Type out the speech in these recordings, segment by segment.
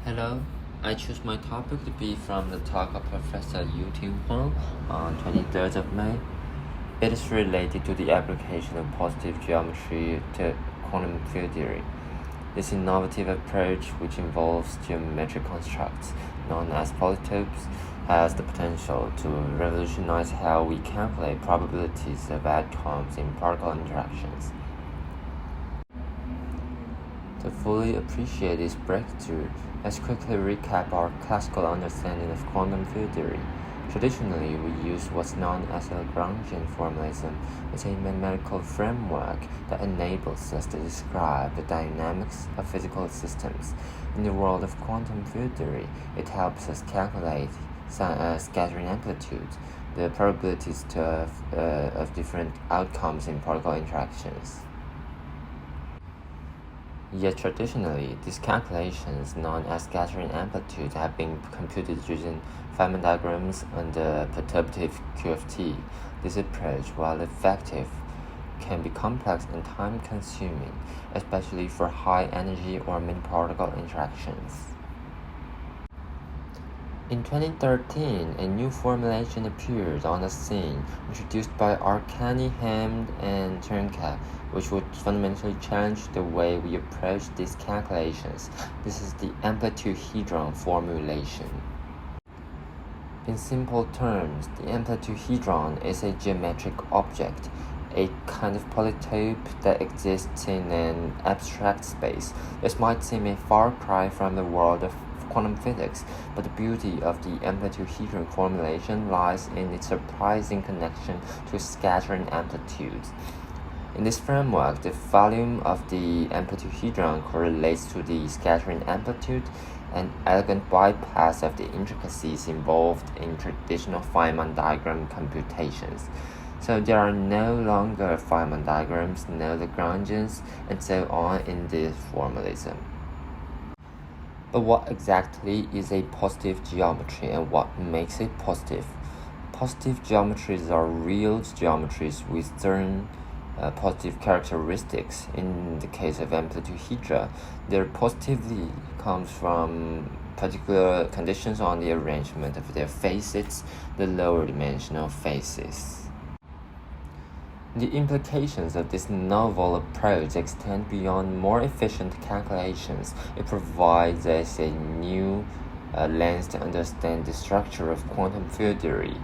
Hello, I choose my topic to be from the talk of Professor Yu Ting Huang on 23rd of May. It is related to the application of positive geometry to quantum field theory. This innovative approach, which involves geometric constructs known as polytopes, has the potential to revolutionize how we calculate probabilities of outcomes in particle interactions. To fully appreciate this breakthrough, let's quickly recap our classical understanding of quantum field theory. Traditionally, we use what's known as a Lagrangian formalism as a mathematical framework that enables us to describe the dynamics of physical systems. In the world of quantum field theory, it helps us calculate scattering amplitude, the probabilities of different outcomes in particle interactions. Yet traditionally, these calculations, known as scattering amplitude, have been computed using Feynman diagrams and the perturbative QFT. This approach, while effective, can be complex and time-consuming, especially for high-energy or many-particle interactions. In 2013, a new formulation appeared on the scene, introduced by Arkani, Hammond, and Cherenkov, which would fundamentally challenge the way we approach these calculations. This is the amplitude-hedron formulation. In simple terms, the amplitude-hedron is a geometric object, a kind of polytope that exists in an abstract space. This might seem a far cry from the world of quantum physics, but the beauty of the amplitude-hedron formulation lies in its surprising connection to scattering amplitudes. In this framework, the volume of the amplitude-hedron correlates to the scattering amplitude, an elegant bypass of the intricacies involved in traditional Feynman diagram computations. So there are no longer Feynman diagrams, no Lagrangians, and so on in this formalism. But what exactly is a positive geometry and what makes it positive? Positive geometries are real geometries with certain positive characteristics. In the case of amplitude-hedra, their positivity comes from particular conditions on the arrangement of their faces, the lower dimensional faces. The implications of this novel approach extend beyond more efficient calculations. It provides us a new lens to understand the structure of quantum field theory,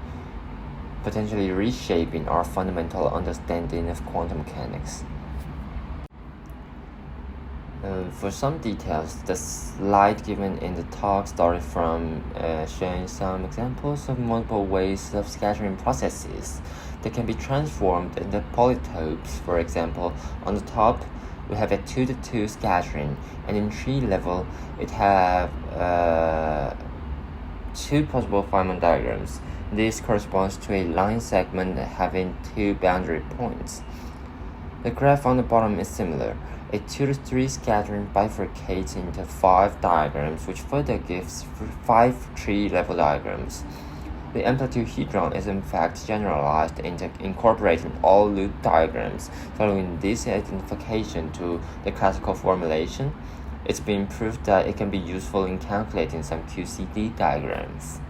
potentially reshaping our fundamental understanding of quantum mechanics. For some details, the slide given in the talk started from showing some examples of multiple ways of scattering processes that can be transformed into polytopes. For example, on the top, we have a 2-to-2 scattering, and in tree level, it have two possible Feynman diagrams. This corresponds to a line segment having two boundary points. The graph on the bottom is similar. A 2-to-3 scattering bifurcates into 5 diagrams, which further gives 5 tree-level diagrams. The amplitude-hedron is in fact generalized into incorporating all loop diagrams. Following this identification to the classical formulation, it's been proved that it can be useful in calculating some QCD diagrams.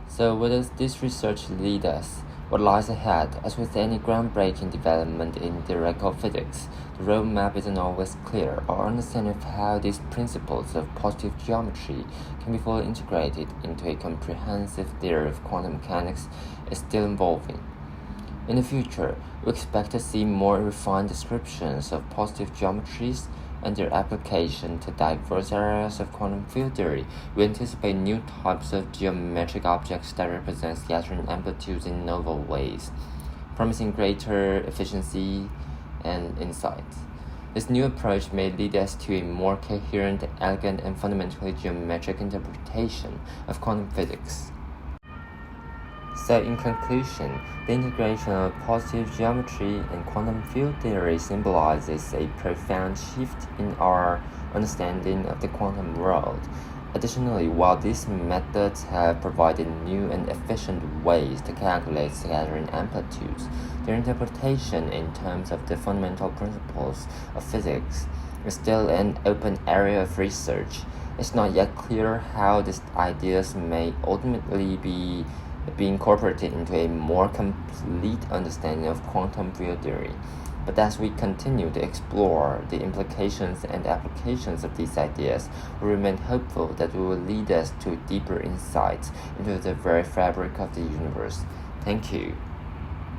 So where does this research lead us? What lies ahead? As with any groundbreaking development in theoretical physics, the roadmap isn't always clear. Our understanding of how these principles of positive geometry can be fully integrated into a comprehensive theory of quantum mechanics is still evolving. In the future, we expect to see more refined descriptions of positive geometries and their application to diverse areas of quantum field theory. We anticipate new types of geometric objects that represent scattering amplitudes in novel ways, promising greater efficiency and insight. This new approach may lead us to a more coherent, elegant, and fundamentally geometric interpretation of quantum physics. So in conclusion, the integration of positive geometry and quantum field theory symbolizes a profound shift in our understanding of the quantum world. Additionally, while these methods have provided new and efficient ways to calculate scattering amplitudes, their interpretation in terms of the fundamental principles of physics is still an open area of research. It's not yet clear how these ideas may ultimately be incorporated into a more complete understanding of quantum field theory. But as we continue to explore the implications and applications of these ideas, we remain hopeful that it will lead us to deeper insights into the very fabric of the universe. Thank you.